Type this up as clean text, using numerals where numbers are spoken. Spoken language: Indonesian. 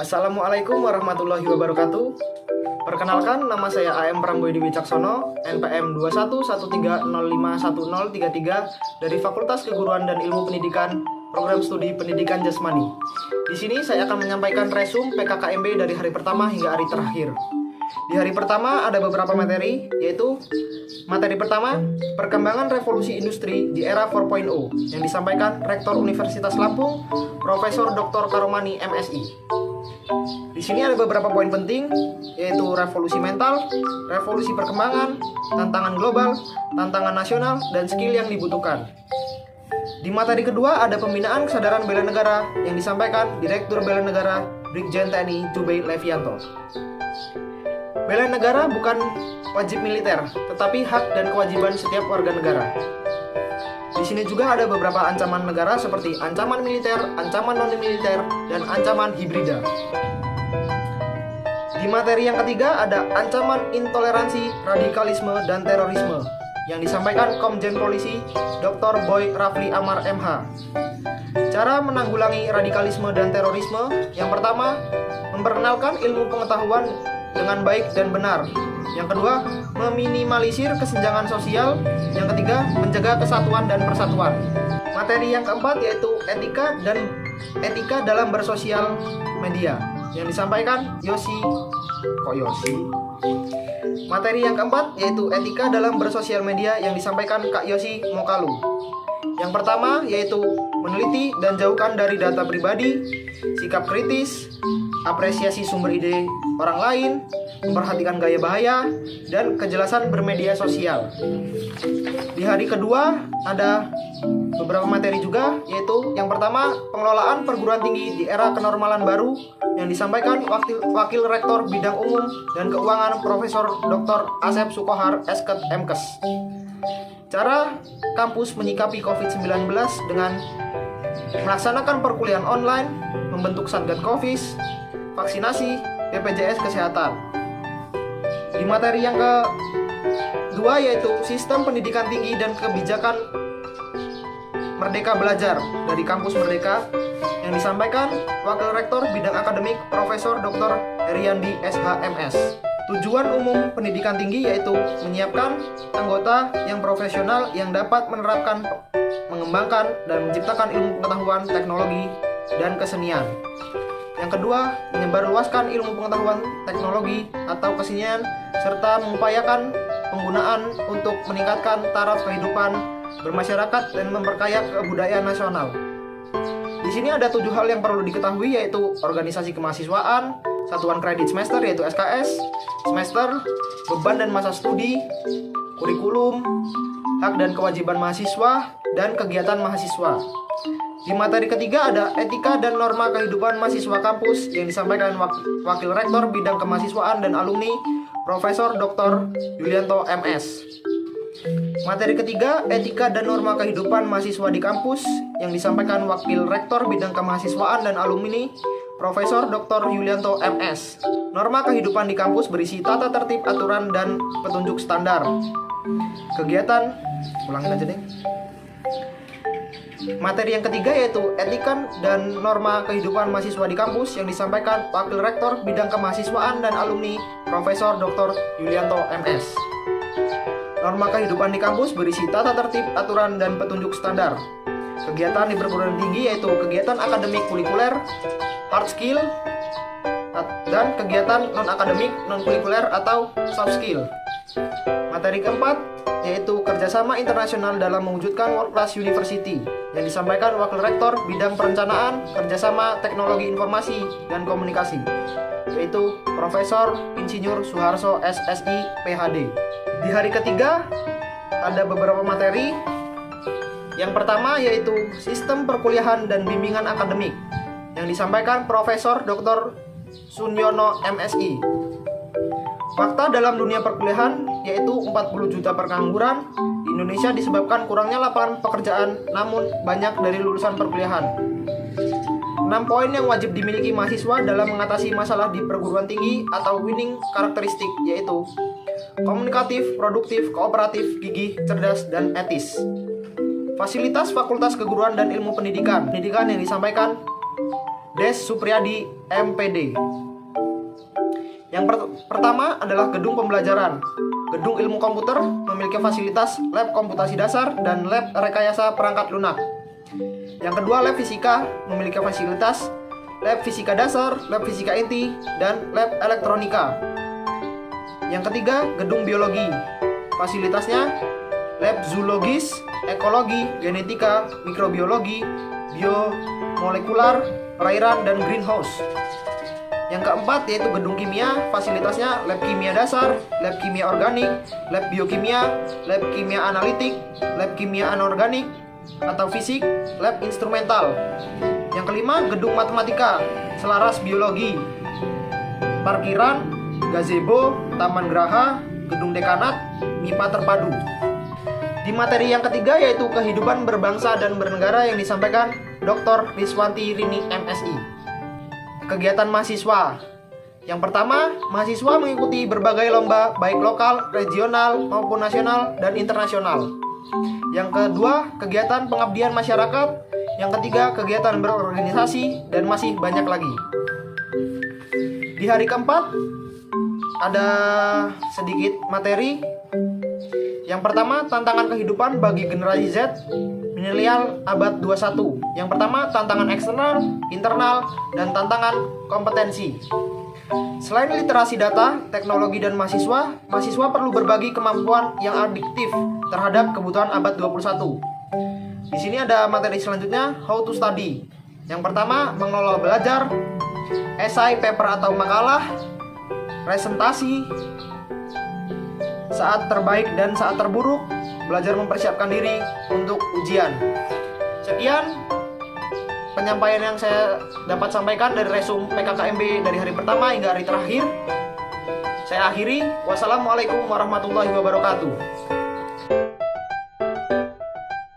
Assalamualaikum warahmatullahi wabarakatuh. Perkenalkan, nama saya AM Pramboydi Wicaksono, NPM 2113051033 dari Fakultas Keguruan dan Ilmu Pendidikan, Program Studi Pendidikan Jasmani. Di sini saya akan menyampaikan resum PKKMB dari hari pertama hingga hari terakhir. Di hari pertama ada beberapa materi, yaitu materi pertama, perkembangan revolusi industri di era 4.0 yang disampaikan Rektor Universitas Lampung, Profesor Dr. Karomani MSI. Di sini ada beberapa poin penting, yaitu revolusi mental, revolusi perkembangan, tantangan global, tantangan nasional, dan skill yang dibutuhkan. Di materi kedua ada pembinaan kesadaran bela negara yang disampaikan Direktur Bela Negara Brigjen TNI Jubei Levianto. Bela negara bukan wajib militer, tetapi hak dan kewajiban setiap warga negara. Di sini juga ada beberapa ancaman negara seperti ancaman militer, ancaman non-militer, dan ancaman hibrida. Di materi yang ketiga ada ancaman intoleransi, radikalisme, dan terorisme yang disampaikan Komjen Polisi Dr. Boy Rafli Amar MH. Cara menanggulangi radikalisme dan terorisme, yang pertama, memperkenalkan ilmu pengetahuan dengan baik dan benar. Yang kedua, meminimalisir kesenjangan sosial. Yang ketiga, menjaga kesatuan dan persatuan. Materi yang keempat yaitu etika dalam bersosial media yang disampaikan Yosi. Materi yang keempat yaitu etika dalam bersosial media yang disampaikan Kak Yosi Mokalu. Yang pertama yaitu meneliti dan jauhkan dari data pribadi, sikap kritis, apresiasi sumber ide orang lain, memperhatikan gaya bahaya, dan kejelasan bermedia sosial. Di hari kedua ada beberapa materi juga, yaitu yang pertama pengelolaan perguruan tinggi di era kenormalan baru yang disampaikan Wakil Rektor Bidang Umum dan Keuangan Profesor Dr. Asep Sukohar Esket Mkes. Cara kampus menyikapi COVID-19 dengan melaksanakan perkuliahan online, membentuk Satgas Covid, vaksinasi, BPJS Kesehatan. Di materi yang kedua yaitu sistem pendidikan tinggi dan kebijakan Merdeka Belajar dari Kampus Merdeka yang disampaikan Wakil Rektor Bidang Akademik Profesor Dr. Heriandi SHMS. Tujuan umum pendidikan tinggi yaitu menyiapkan anggota yang profesional yang dapat menerapkan, mengembangkan, dan menciptakan ilmu pengetahuan, teknologi, dan kesenian. Yang kedua, menyebarluaskan ilmu pengetahuan, teknologi, atau kesenian, serta mengupayakan penggunaan untuk meningkatkan taraf kehidupan bermasyarakat dan memperkaya kebudayaan nasional. Di sini ada 7 hal yang perlu diketahui, yaitu organisasi kemahasiswaan, satuan kredit semester yaitu SKS, semester, beban dan masa studi, kurikulum, hak dan kewajiban mahasiswa, dan kegiatan mahasiswa. Di materi ketiga ada etika dan norma kehidupan mahasiswa kampus yang disampaikan Wakil Rektor Bidang Kemahasiswaan dan Alumni Profesor Dr. Yulianto MS. Materi ketiga etika dan norma kehidupan mahasiswa di kampus yang disampaikan Wakil Rektor Bidang Kemahasiswaan dan Alumni Profesor Dr. Yulianto MS. Norma kehidupan di kampus berisi tata tertib, aturan, dan petunjuk standar. Kegiatan, ulangin aja deh. Materi yang ketiga yaitu etika dan norma kehidupan mahasiswa di kampus yang disampaikan Wakil Rektor Bidang Kemahasiswaan dan Alumni Profesor Dr. Yulianto MS. Norma kehidupan di kampus berisi tata tertib, aturan, dan petunjuk standar. Kegiatan di perguruan tinggi yaitu kegiatan akademik kulikuler, hard skill, dan kegiatan non-akademik non-kulikuler atau soft skill. Materi keempat yaitu kerjasama internasional dalam mewujudkan World Class University yang disampaikan Wakil Rektor Bidang Perencanaan, Kerjasama Teknologi Informasi dan Komunikasi, yaitu Profesor Insinyur Suharso SSI PhD. Di hari ketiga ada beberapa materi. Yang pertama yaitu sistem perkuliahan dan bimbingan akademik yang disampaikan Profesor Dr. Sunyono MSI. Fakta dalam dunia perkuliahan yaitu 40 juta pengangguran di Indonesia disebabkan kurangnya lapangan pekerjaan, namun banyak dari lulusan perkuliahan. 6 poin yang wajib dimiliki mahasiswa dalam mengatasi masalah di perguruan tinggi atau winning karakteristik yaitu komunikatif, produktif, kooperatif, gigih, cerdas, dan etis. Fasilitas Fakultas Keguruan dan Ilmu Pendidikan yang disampaikan Des Supriyadi, MPD. Yang pertama adalah gedung pembelajaran. Gedung ilmu komputer memiliki fasilitas lab komputasi dasar dan lab rekayasa perangkat lunak. Yang kedua, lab fisika memiliki fasilitas lab fisika dasar, lab fisika inti, dan lab elektronika. Yang ketiga, gedung biologi. Fasilitasnya lab zoologis, ekologi, genetika, mikrobiologi, biomolekular, perairan, dan greenhouse. Yang keempat yaitu gedung kimia, fasilitasnya lab kimia dasar, lab kimia organik, lab biokimia, lab kimia analitik, lab kimia anorganik atau fisik, lab instrumental. Yang kelima, gedung matematika, selaras biologi, parkiran, gazebo, taman geraha, gedung dekanat, MIPA terpadu. Di materi yang ketiga yaitu kehidupan berbangsa dan bernegara yang disampaikan Dr. Riswanti Rini, MSI. Kegiatan mahasiswa. Yang pertama, mahasiswa mengikuti berbagai lomba baik lokal, regional, maupun nasional dan internasional. Yang kedua, kegiatan pengabdian masyarakat. Yang ketiga, kegiatan berorganisasi, dan masih banyak lagi. Di hari keempat, ada sedikit materi. Yang pertama, tantangan kehidupan bagi generasi Z, milenial abad 21. Yang pertama, tantangan eksternal, internal, dan tantangan kompetensi. Selain literasi data, teknologi, dan mahasiswa perlu berbagi kemampuan yang adiktif terhadap kebutuhan abad 21. Di sini ada materi selanjutnya, how to study. Yang pertama, mengelola belajar, esai, paper atau makalah, presentasi, saat terbaik dan saat terburuk, belajar mempersiapkan diri untuk ujian. Sekian penyampaian yang saya dapat sampaikan dari resum PKKMB dari hari pertama hingga hari terakhir. Saya akhiri. Wassalamualaikum warahmatullahi wabarakatuh.